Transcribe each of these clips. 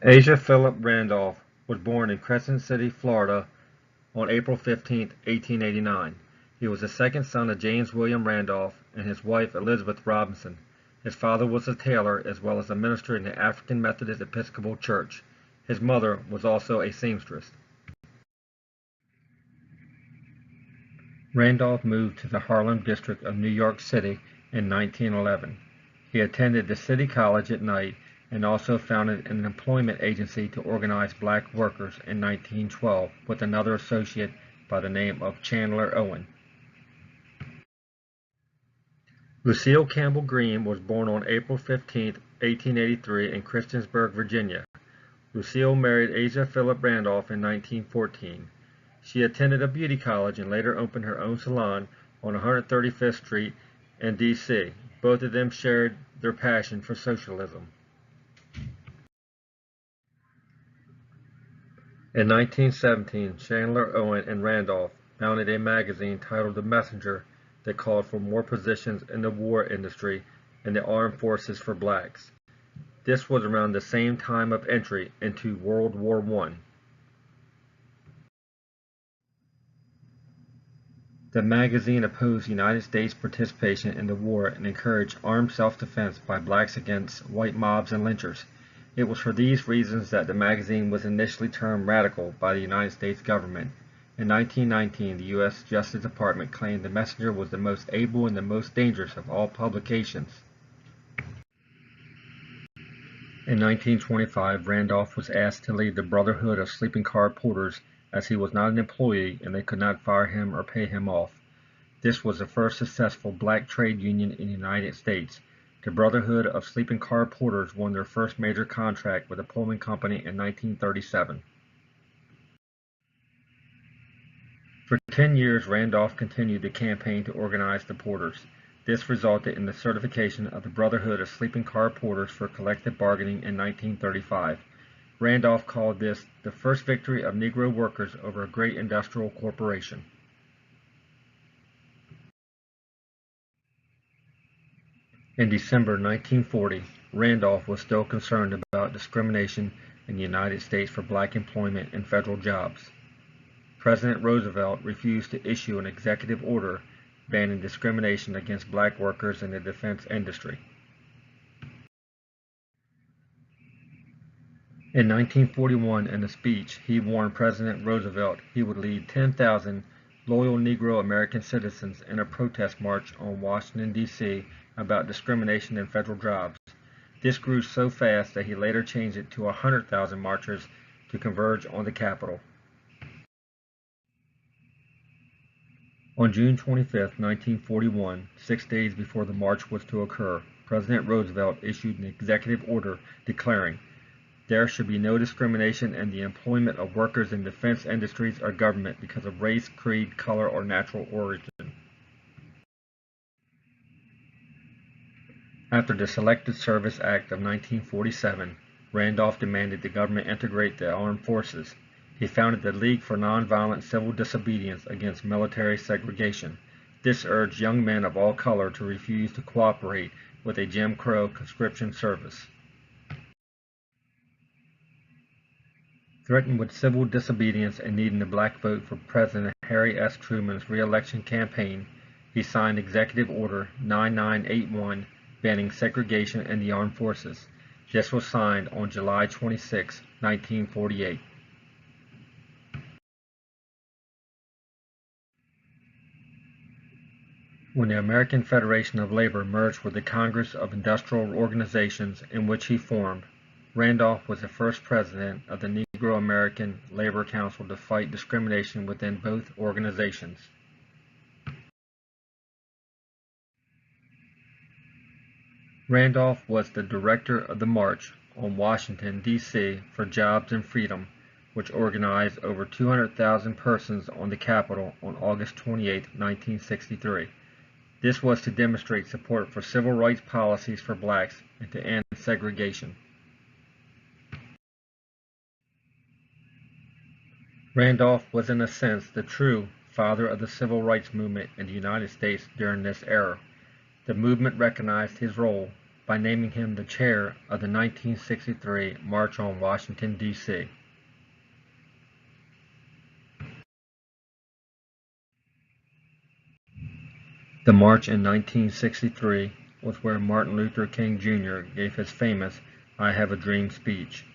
Asa Philip Randolph was born in Crescent City, Florida on April 15, 1889. He was the second son of James William Randolph and his wife Elizabeth Robinson. His father was a tailor as well as a minister in the African Methodist Episcopal Church. His mother was also a seamstress. Randolph moved to the Harlem district of New York City in 1911. He attended the City College at night and also founded an employment agency to organize black workers in 1912 with another associate by the name of Chandler Owen. Lucille Campbell Green was born on April 15, 1883 in Christiansburg, Virginia. Lucille married Asa Philip Randolph in 1914. She attended a beauty college and later opened her own salon on 135th Street in D.C. Both of them shared their passion for socialism. In 1917, Chandler Owen and Randolph founded a magazine titled The Messenger that called for more positions in the war industry and the armed forces for blacks. This was around the same time of entry into World War I. The magazine opposed United States participation in the war and encouraged armed self-defense by blacks against white mobs and lynchers. It was for these reasons that the magazine was initially termed radical by the United States government. In 1919, the U.S. Justice Department claimed the Messenger was the most able and the most dangerous of all publications. In 1925, Randolph was asked to lead the Brotherhood of Sleeping Car Porters as he was not an employee and they could not fire him or pay him off. This was the first successful black trade union in the United States. The Brotherhood of Sleeping Car Porters won their first major contract with a Pullman company in 1937. For 10 years, Randolph continued the campaign to organize the porters. This resulted in the certification of the Brotherhood of Sleeping Car Porters for collective bargaining in 1935. Randolph called this the first victory of Negro workers over a great industrial corporation. In December 1940, Randolph was still concerned about discrimination in the United States for black employment and federal jobs. President Roosevelt refused to issue an executive order banning discrimination against black workers in the defense industry. In 1941, in a speech, he warned President Roosevelt he would lead 10,000 loyal Negro American citizens in a protest march on Washington, D.C. about discrimination in federal jobs. This grew so fast that he later changed it to 100,000 marchers to converge on the Capitol. On June 25, 1941, 6 days before the march was to occur, President Roosevelt issued an executive order declaring, "There should be no discrimination in the employment of workers in defense industries or government because of race, creed, color, or natural origin." After the Selective Service Act of 1947, Randolph demanded the government integrate the armed forces. He founded the League for Nonviolent Civil Disobedience Against Military Segregation. This urged young men of all color to refuse to cooperate with a Jim Crow conscription service. Threatened with civil disobedience and needing the black vote for President Harry S. Truman's re-election campaign, he signed Executive Order 9981 banning segregation in the armed forces. This was signed on July 26, 1948. When the American Federation of Labor merged with the Congress of Industrial Organizations in which he formed, Randolph was the first president of the Negro American Labor Council to fight discrimination within both organizations. Randolph was the director of the March on Washington, D.C. for Jobs and Freedom, which organized over 200,000 persons on the Capitol on August 28, 1963. This was to demonstrate support for civil rights policies for blacks and to end segregation. Randolph was in a sense the true father of the civil rights movement in the United States during this era. The movement recognized his role by naming him the chair of the 1963 March on Washington, D.C. The march in 1963 was where Martin Luther King Jr. gave his famous "I Have a Dream" speech.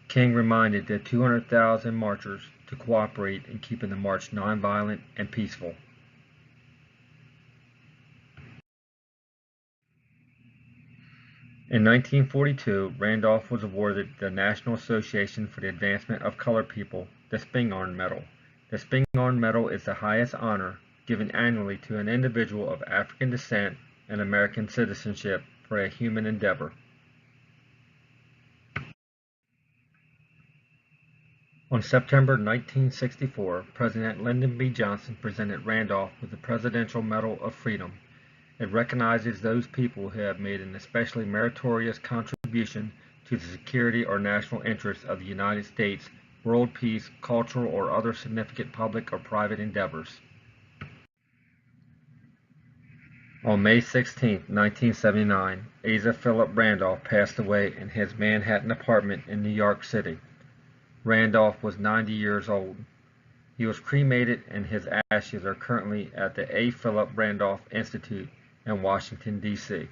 King reminded the 200,000 marchers to cooperate in keeping the march nonviolent and peaceful. In 1942, Randolph was awarded the National Association for the Advancement of Colored People, the Spingarn Medal. The Spingarn Medal is the highest honor given annually to an individual of African descent and American citizenship for a human endeavor. On September 1964, President Lyndon B. Johnson presented Randolph with the Presidential Medal of Freedom. It recognizes those people who have made an especially meritorious contribution to the security or national interests of the United States, world peace, cultural, or other significant public or private endeavors. On May 16, 1979, Asa Philip Randolph passed away in his Manhattan apartment in New York City. Randolph was 90 years old. He was cremated and his ashes are currently at the A. Philip Randolph Institute in Washington, D.C.